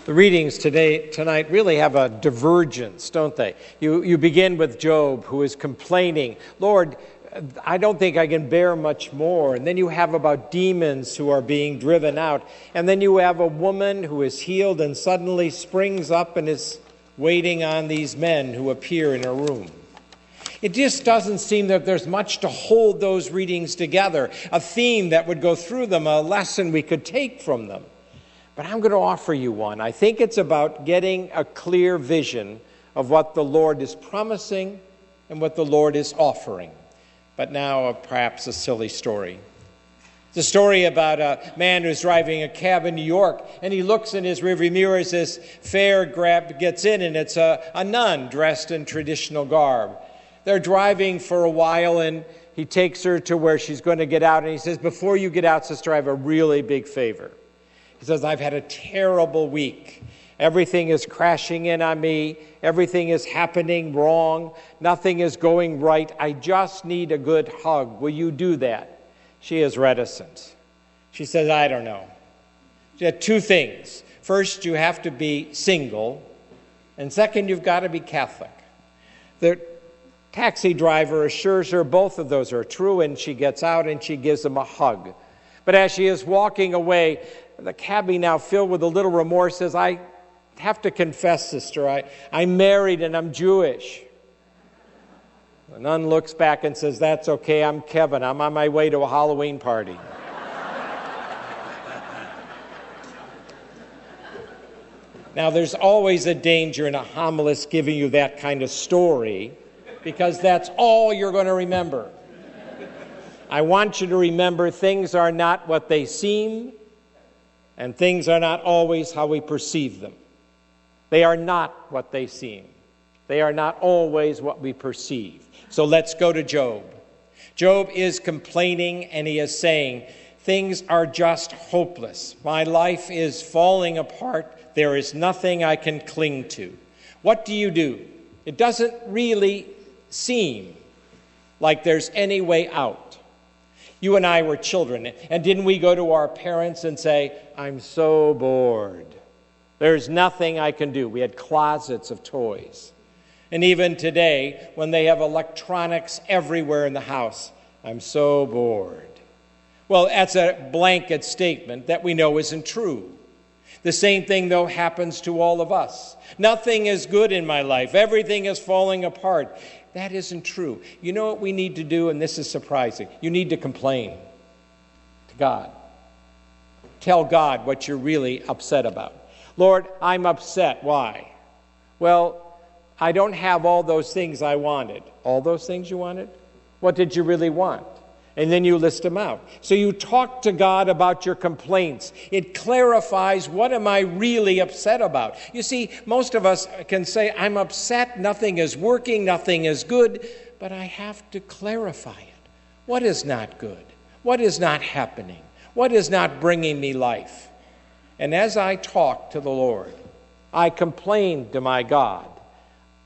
The readings tonight really have a divergence, don't they? You begin with Job, who is complaining, Lord, I don't think I can bear much more. And then you have about demons who are being driven out. And then you have a woman who is healed and suddenly springs up and is waiting on these men who appear in her room. It just doesn't seem that there's much to hold those readings together, a theme that would go through them, a lesson we could take from them. But I'm going to offer you one. I think it's about getting a clear vision of what the Lord is promising and what the Lord is offering. But now perhaps a silly story. It's a story about a man who's driving a cab in New York, and he looks in his rearview mirror as this fare gets in, and it's a nun dressed in traditional garb. They're driving for a while, and he takes her to where she's going to get out, and he says, before you get out, sister, I have a really big favor. He says, I've had a terrible week. Everything is crashing in on me. Everything is happening wrong. Nothing is going right. I just need a good hug. Will you do that? She is reticent. She says, I don't know. She had two things. First, you have to be single. And second, you've got to be Catholic. The taxi driver assures her both of those are true, and she gets out and she gives him a hug. But as she is walking away, the cabbie, now filled with a little remorse, says, I have to confess, sister, I'm married and I'm Jewish. The nun looks back and says, that's okay, I'm Kevin. I'm on my way to a Halloween party. Now, there's always a danger in a homilist giving you that kind of story, because that's all you're going to remember. I want you to remember things are not what they seem, and things are not always how we perceive them. They are not what they seem. They are not always what we perceive. So let's go to Job. Job is complaining, and he is saying, things are just hopeless. My life is falling apart. There is nothing I can cling to. What do? It doesn't really seem like there's any way out. You and I were children, and didn't we go to our parents and say, I'm so bored. There's nothing I can do. We had closets of toys. And even today, when they have electronics everywhere in the house, I'm so bored. Well, that's a blanket statement that we know isn't true. The same thing, though, happens to all of us. Nothing is good in my life. Everything is falling apart. That isn't true. You know what we need to do, and this is surprising. You need to complain to God. Tell God what you're really upset about. Lord, I'm upset. Why? Well, I don't have all those things I wanted. All those things you wanted? What did you really want? And then you list them out. So you talk to God about your complaints. It clarifies, what am I really upset about? You see, most of us can say, I'm upset, nothing is working, nothing is good, but I have to clarify it. What is not good? What is not happening? What is not bringing me life? And as I talk to the Lord, I complain to my God.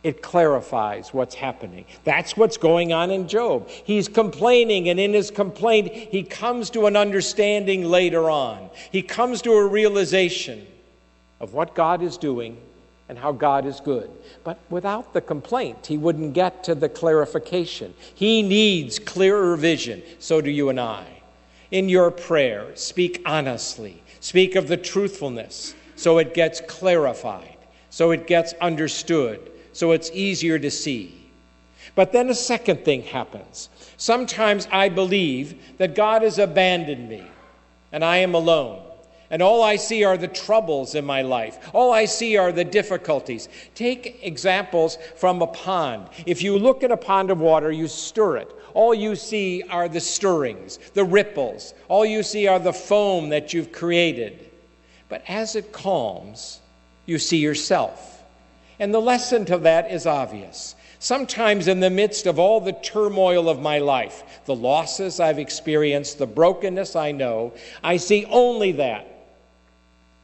It clarifies what's happening. That's what's going on in Job. He's complaining, and in his complaint, he comes to an understanding later on. He comes to a realization of what God is doing and how God is good. But without the complaint, he wouldn't get to the clarification. He needs clearer vision. So do you and I. In your prayer, speak honestly. Speak of the truthfulness so it gets clarified, so it gets understood, so it's easier to see. But then a second thing happens. Sometimes I believe that God has abandoned me and I am alone. And all I see are the troubles in my life. All I see are the difficulties. Take examples from a pond. If you look at a pond of water, you stir it. All you see are the stirrings, the ripples. All you see are the foam that you've created. But as it calms, you see yourself. And the lesson to that is obvious. Sometimes in the midst of all the turmoil of my life, the losses I've experienced, the brokenness I know, I see only that.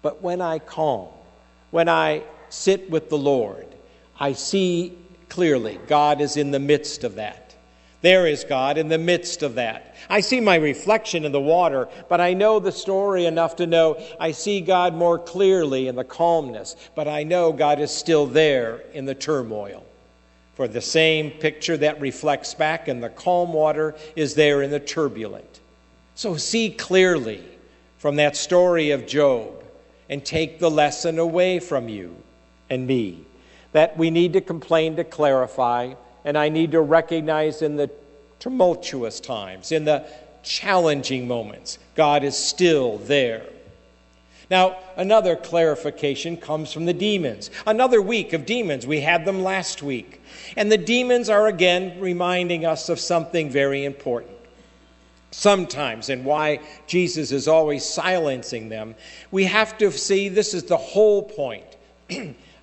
But when I calm, when I sit with the Lord, I see clearly God is in the midst of that. There is God in the midst of that. I see my reflection in the water, but I know the story enough to know I see God more clearly in the calmness, but I know God is still there in the turmoil. For the same picture that reflects back in the calm water is there in the turbulent. So see clearly from that story of Job and take the lesson away from you and me, that we need to complain to clarify, and I need to recognize in the tumultuous times, in the challenging moments, God is still there. Now, another clarification comes from the demons. Another week of demons. We had them last week. And the demons are again reminding us of something very important. Sometimes, and why Jesus is always silencing them, we have to see this is the whole point.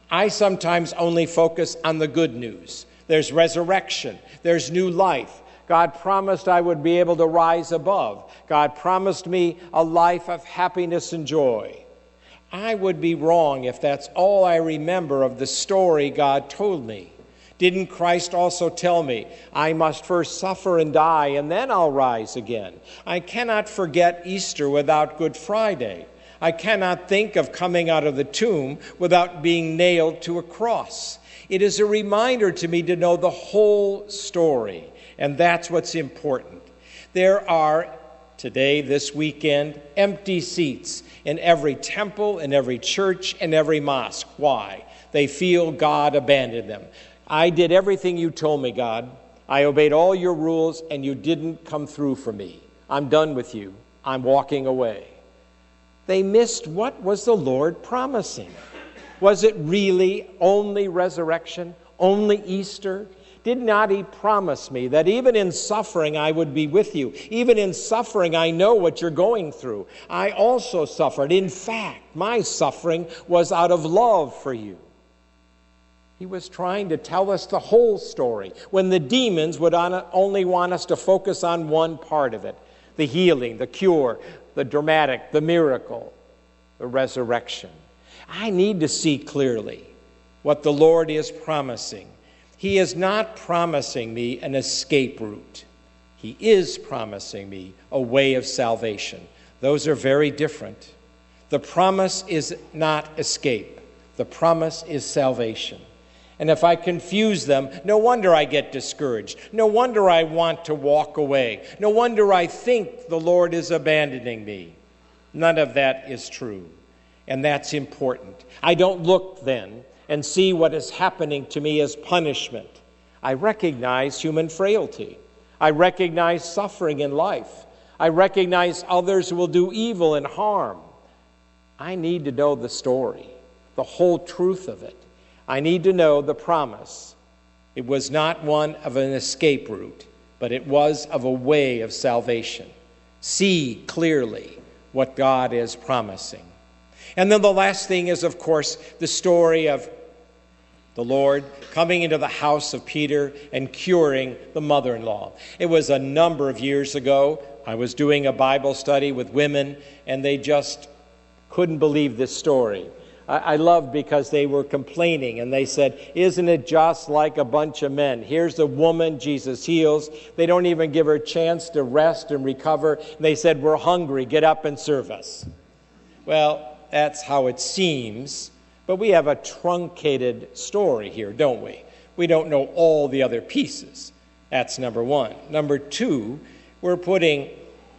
I sometimes only focus on the good news. There's resurrection. There's new life. God promised I would be able to rise above. God promised me a life of happiness and joy. I would be wrong if that's all I remember of the story God told me. Didn't Christ also tell me, I must first suffer and die, and then I'll rise again? I cannot forget Easter without Good Friday. I cannot think of coming out of the tomb without being nailed to a cross. It is a reminder to me to know the whole story, and that's what's important. There are, today, this weekend, empty seats in every temple, in every church, and every mosque. Why? They feel God abandoned them. I did everything you told me, God. I obeyed all your rules, and you didn't come through for me. I'm done with you. I'm walking away. They missed what was the Lord promising. Was it really only resurrection, only Easter? Did not he promise me that even in suffering I would be with you? Even in suffering I know what you're going through. I also suffered. In fact, my suffering was out of love for you. He was trying to tell us the whole story when the demons would only want us to focus on one part of it. The healing, the cure, the dramatic, the miracle, the resurrection. I need to see clearly what the Lord is promising. He is not promising me an escape route. He is promising me a way of salvation. Those are very different. The promise is not escape. The promise is salvation. And if I confuse them, no wonder I get discouraged. No wonder I want to walk away. No wonder I think the Lord is abandoning me. None of that is true. And that's important. I don't look then and see what is happening to me as punishment. I recognize human frailty. I recognize suffering in life. I recognize others will do evil and harm. I need to know the story, the whole truth of it. I need to know the promise. It was not one of an escape route, but it was of a way of salvation. See clearly what God is promising. And then the last thing is, of course, the story of the Lord coming into the house of Peter and curing the mother-in-law. It was a number of years ago. I was doing a Bible study with women, and they just couldn't believe this story. I loved because they were complaining, and they said, isn't it just like a bunch of men? Here's a woman Jesus heals. They don't even give her a chance to rest and recover. And they said, we're hungry. Get up and serve us. Well, that's how it seems. But we have a truncated story here, don't we? We don't know all the other pieces. That's number one. Number two, we're putting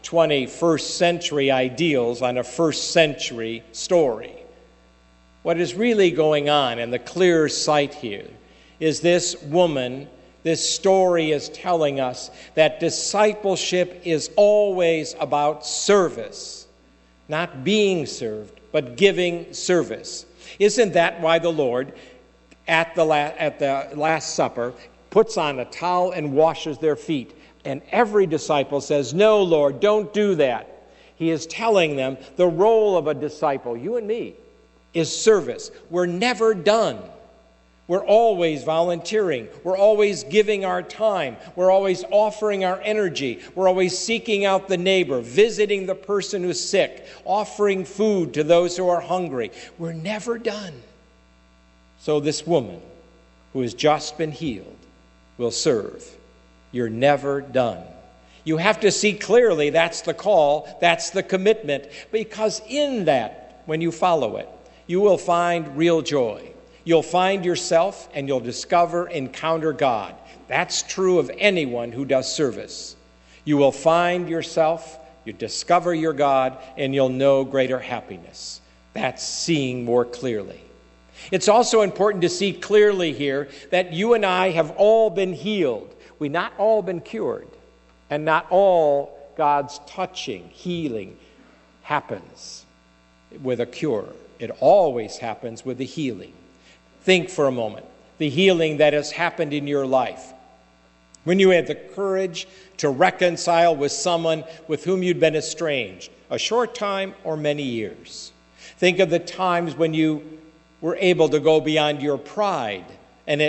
21st century ideals on a first century story. What is really going on, and the clear sight here, is this woman, this story is telling us that discipleship is always about service, not being served, but giving service. Isn't that why the Lord, at the Last Supper, puts on a towel and washes their feet? And every disciple says, no, Lord, don't do that. He is telling them the role of a disciple, you and me, is service. We're never done. We're always volunteering. We're always giving our time. We're always offering our energy. We're always seeking out the neighbor, visiting the person who's sick, offering food to those who are hungry. We're never done. So this woman who has just been healed will serve. You're never done. You have to see clearly. That's the call. That's the commitment. Because in that, when you follow it, you will find real joy. You'll find yourself and you'll encounter God. That's true of anyone who does service. You will find yourself, you discover your God, and you'll know greater happiness. That's seeing more clearly. It's also important to see clearly here that you and I have all been healed. We've not all been cured. And not all God's touching, healing happens with a cure. It always happens with a healing. Think for a moment. The healing that has happened in your life. When you had the courage to reconcile with someone with whom you'd been estranged, a short time or many years. Think of the times when you were able to go beyond your pride and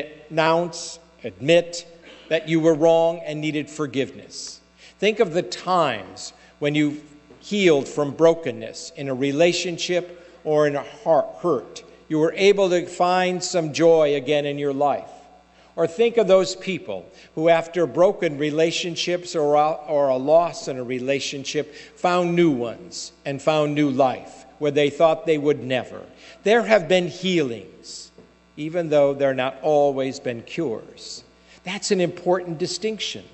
admit that you were wrong and needed forgiveness. Think of the times when you healed from brokenness in a relationship or in a hurt. You were able to find some joy again in your life. Or think of those people who, after broken relationships or a loss in a relationship, found new ones and found new life where they thought they would never. There have been healings, even though there have not always been cures. That's an important distinction.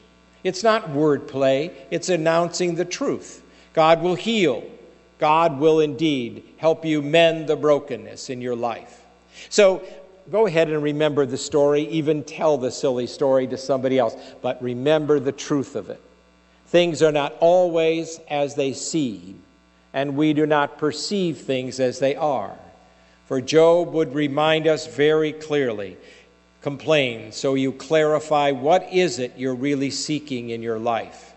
It's not wordplay. It's announcing the truth. God will heal. God will indeed help you mend the brokenness in your life. So go ahead and remember the story. Even tell the silly story to somebody else. But remember the truth of it. Things are not always as they seem, and we do not perceive things as they are. For Job would remind us very clearly, complain, so you clarify what is it you're really seeking in your life.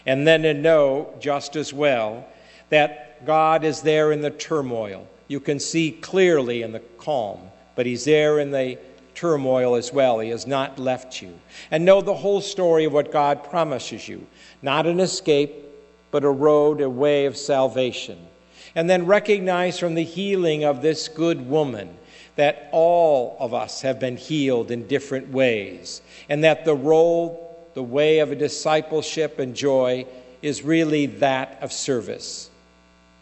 And then to know just as well that God is there in the turmoil. You can see clearly in the calm, but he's there in the turmoil as well. He has not left you. And know the whole story of what God promises you. Not an escape, but a road, a way of salvation. And then recognize from the healing of this good woman that all of us have been healed in different ways, and that the way of a discipleship and joy is really that of service.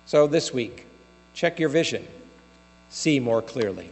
So this week, check your vision. See more clearly.